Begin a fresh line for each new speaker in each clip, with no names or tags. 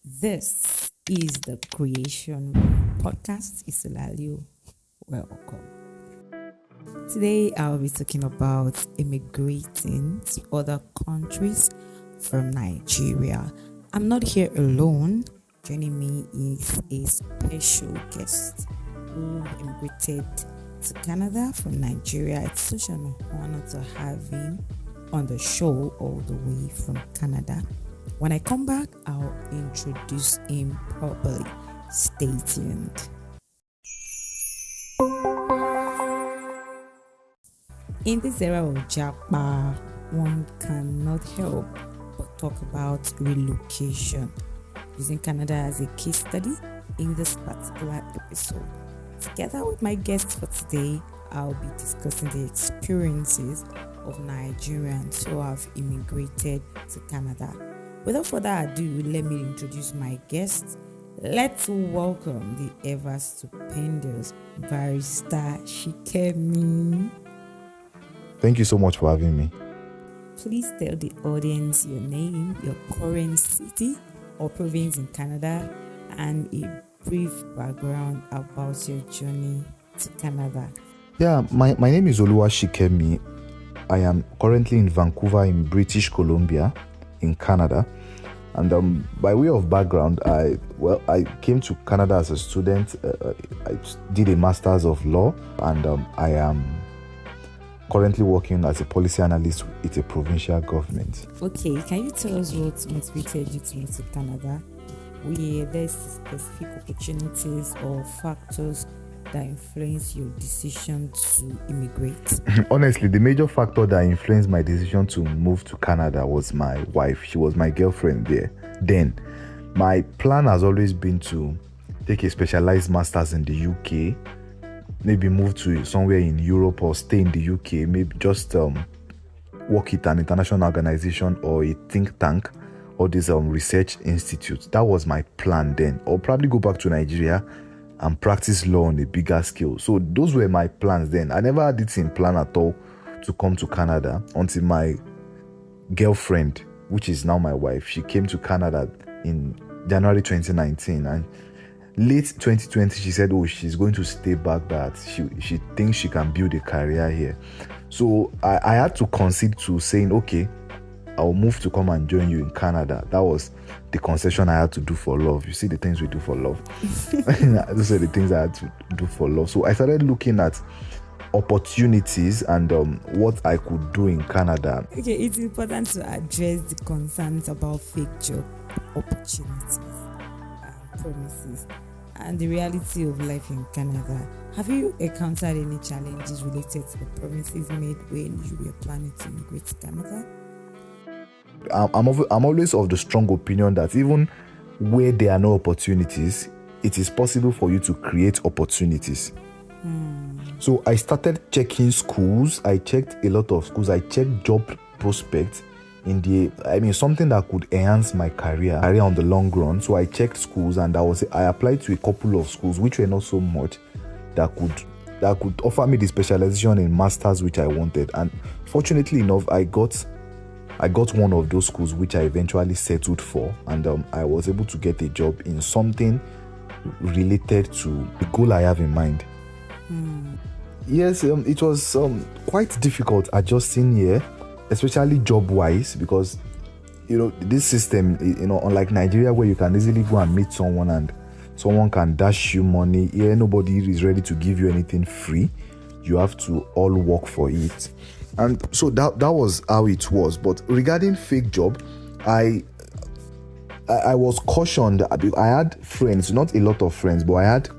This is the Creation Podcast. Isilalio. Welcome. Today I'll be talking about immigrating to other countries from Nigeria. I'm not here alone. Joining me is a special guest who immigrated to Canada from Nigeria. It's such an honor to have him on the show all the way from Canada. When I come back, I'll introduce him properly. Stay tuned. In this era of Japa, one cannot help but talk about relocation, using Canada as a case study in this particular episode. Together with my guests for today, I'll be discussing the experiences of Nigerians who have immigrated to Canada. Without further ado, let me introduce my guests. Let's welcome the ever stupendous barrister Shikemi.
Thank you so much for having me.
Please tell the audience your name, your current city or province in Canada, and a brief background about your journey to Canada.
Yeah, my name is Oluwa Shikemi. I am currently in Vancouver in British Columbia in Canada. And by way of background, I came to Canada as a student. I did a Master's of Law, and I am currently working as a policy analyst with a provincial government.
Okay, can you tell us what motivated you to move to Canada? Were there specific opportunities or factors that influenced your decision to immigrate?
Honestly, the major factor that influenced my decision to move to Canada was my wife. She was my girlfriend there. Then, my plan has always been to take a specialized master's in the UK, maybe move to somewhere in Europe or stay in the UK, maybe just work at an international organization or a think tank or this research institute. That was my plan then. Or probably go back to Nigeria and practice law on a bigger scale. So those were my plans then. I never had it in plan at all to come to Canada until my girlfriend, which is now my wife, she came to Canada in January 2019, and late 2020 she said, she's going to stay back, that she thinks she can build a career here. So I had to concede to saying, okay, I'll move to come and join you in Canada. That was the concession I had to do for love. You see the things we do for love. Those are the things I had to do for love. So I started looking at opportunities and what I could do in Canada.
Okay, it's important to address the concerns about fake job opportunities and promises and the reality of life in Canada. Have you encountered any challenges related to the promises made when you were planning to immigrate to Canada?
I'm always of the strong opinion that even where there are no opportunities, it is possible for you to create opportunities. So I started checking schools. I checked a lot of schools. I checked job prospects something that could enhance my career on the long run. So I checked schools, and I applied to a couple of schools which were not so much that could offer me the specialization in masters which I wanted. And fortunately enough, I got one of those schools which I eventually settled for, and I was able to get a job in something related to the goal I have in mind. Yes, it was quite difficult adjusting here, especially job-wise, because this system, unlike Nigeria where you can easily go and meet someone and someone can dash you money, here nobody is ready to give you anything free. You have to all work for it. And so that was how it was. But regarding fake job, I was cautioned. I had friends, not a lot of friends, but I had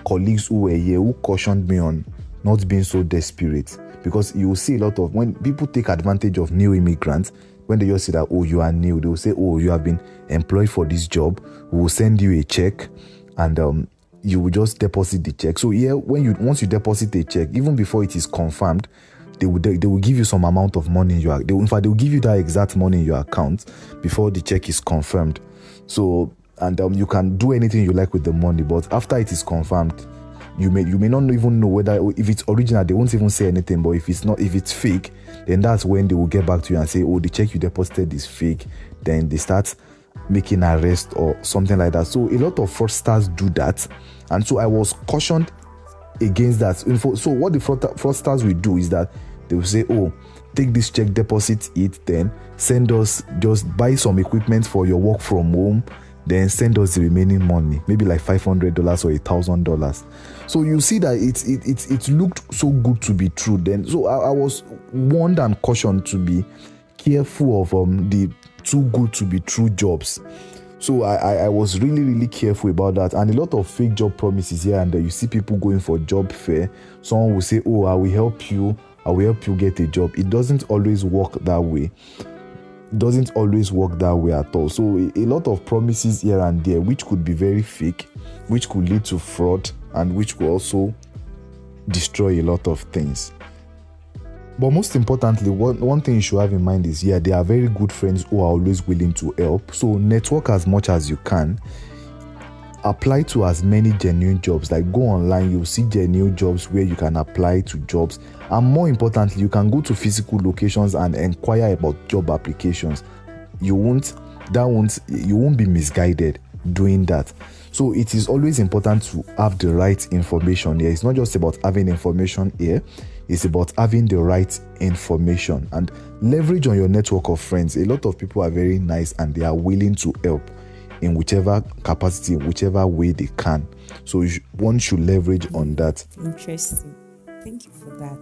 colleagues who were here who cautioned me on not being so desperate, because you will see a lot of, when people take advantage of new immigrants, when they just say that, you are new, they will say, you have been employed for this job, we will send you a check, and you will just deposit the check. So here, once you deposit a check, even before it is confirmed, they will give you some amount of money in your. They will give you that exact money in your account before the check is confirmed. So, and you can do anything you like with the money, but after it is confirmed, you may not even know whether, if it's original, they won't even say anything. But if it's fake, then that's when they will get back to you and say, the check you deposited is fake. Then they start make an arrest or something like that. So a lot of fraudsters do that, and so I was cautioned against that. So what the fraudsters will do is that they will say, oh, take this check, deposit it, then send us, just buy some equipment for your work from home, then send us the remaining money, maybe like $500 or $1,000. So you see that it looked so good to be true then. So I was warned and cautioned to be careful of the too good to be true jobs. So I was really careful about that. And a lot of fake job promises here and there. You see people going for job fair. Someone will say, oh, I will help you get a job. It doesn't always work that way. Doesn't always work that way at all. So a lot of promises here and there, which could be very fake, which could lead to fraud, and which could also destroy a lot of things. But most importantly, one thing you should have in mind is, there are very good friends who are always willing to help. So network as much as you can. Apply to as many genuine jobs. Like, go online, you'll see genuine jobs where you can apply to jobs. And more importantly, you can go to physical locations and inquire about job applications. You won't be misguided doing that. So it is always important to have the right information here. It's not just about having information here. It's about having the right information and leverage on your network of friends. A lot of people are very nice and they are willing to help in whichever capacity, in whichever way they can. So one should leverage on that.
Interesting. Thank you for that.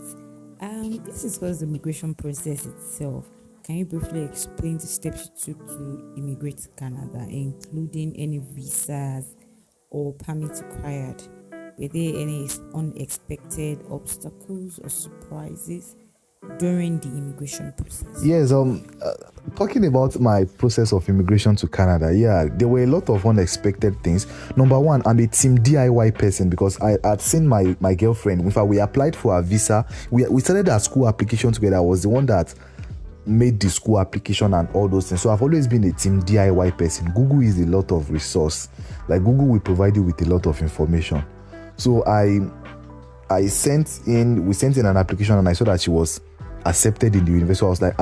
This is the immigration process itself. Can you briefly explain the steps you took to immigrate to Canada, including any visas or permits required? Were there any unexpected obstacles or surprises during the immigration process?
Yes, talking about my process of immigration to Canada, there were a lot of unexpected things. Number one, I'm a team DIY person because I had seen my girlfriend. In fact, we applied for a visa. We started our school application together. I was the one that made the school application and all those things. So I've always been a team DIY person. Google is a lot of resource. Like, Google will provide you with a lot of information. So we sent in an application and I saw that she was accepted in the university. I was like,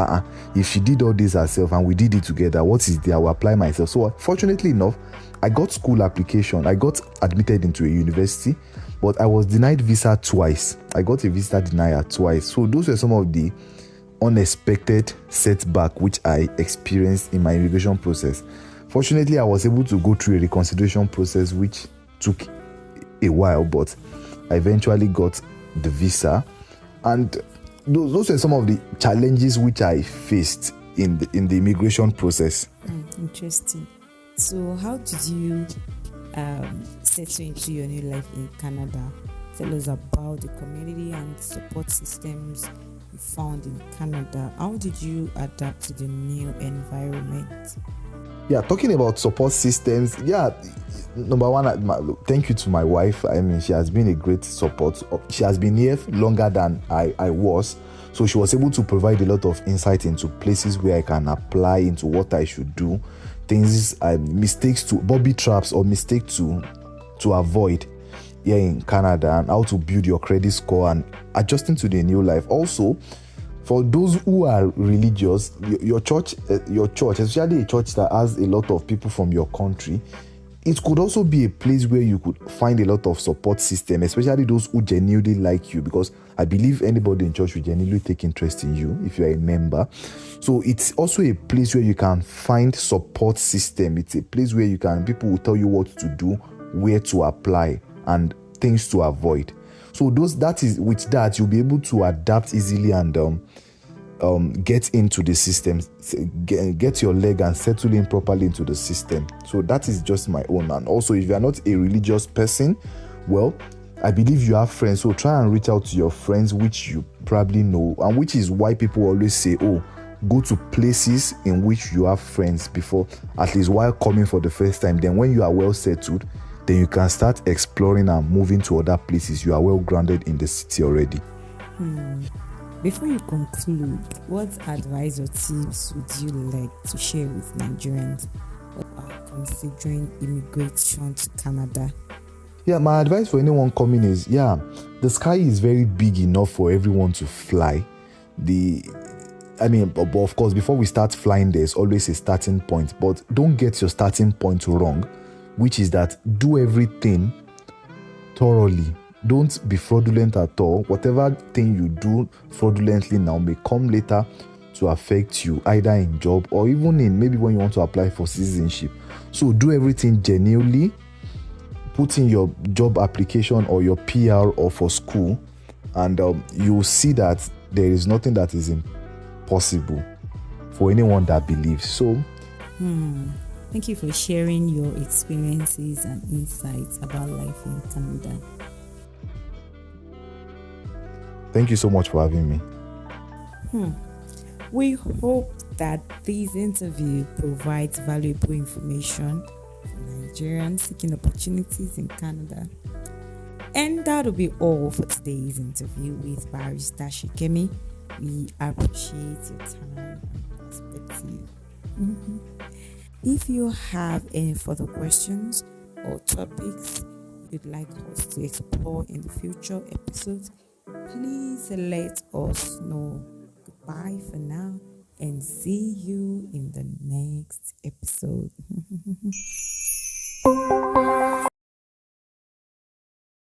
if she did all this herself and we did it together, what is there? I will apply myself. So fortunately enough, I got school application. I got admitted into a university, but I was denied visa twice. I got a visa denial twice. So those were some of the unexpected setback which I experienced in my immigration process. Fortunately, I was able to go through a reconsideration process which took a while, but I eventually got the visa. And those were some of the challenges which I faced in the immigration process.
Interesting. So how did you settle into your new life in Canada? Tell us about the community and support systems you found in Canada. How did you adapt to the new environment?
Talking about support systems, number one, thank you to my wife. I mean, she has been a great support. She has been here longer than I was. So she was able to provide a lot of insight into places where I can apply, into what I should do, things, mistakes to, bobby traps or mistakes to avoid here in Canada, and how to build your credit score and adjusting to the new life. Also, for those who are religious, your church, especially a church that has a lot of people from your country, it could also be a place where you could find a lot of support system, especially those who genuinely like you, because I believe anybody in church will genuinely take interest in you if you're a member. So it's also a place where you can find support system. It's a place where people will tell you what to do, where to apply, and things to avoid. So with that you'll be able to adapt easily and get into the system, get your leg and settle in properly into the system. So that is just my own. And also, if you are not a religious person, well, I believe you have friends, so try and reach out to your friends which you probably know, and which is why people always say, go to places in which you have friends before, at least while coming for the first time. Then when you are well settled, then you can start exploring and moving to other places. You are well grounded in the city already.
Before you conclude, what advice or tips would you like to share with Nigerians who are considering immigration to Canada?
My advice for anyone coming is, the sky is very big enough for everyone to fly. I mean, but of course, before we start flying, there's always a starting point. But don't get your starting point wrong, which is that do everything thoroughly. Don't be fraudulent at all. Whatever thing you do fraudulently now may come later to affect you, either in job or even in maybe when you want to apply for citizenship. So do everything genuinely. Put in your job application or your PR or for school, and you'll see that there is nothing that is impossible for anyone that believes. So
Thank you for sharing your experiences and insights about life in Canada.
thank you so much for having me.
We hope that this interview provides valuable information for Nigerians seeking opportunities in Canada. And that'll be all for today's interview with Barrister Shikemi. We appreciate your time and perspective. If you have any further questions or topics you'd like us to explore in the future episodes, please let us know. Goodbye for now and see you in the next episode.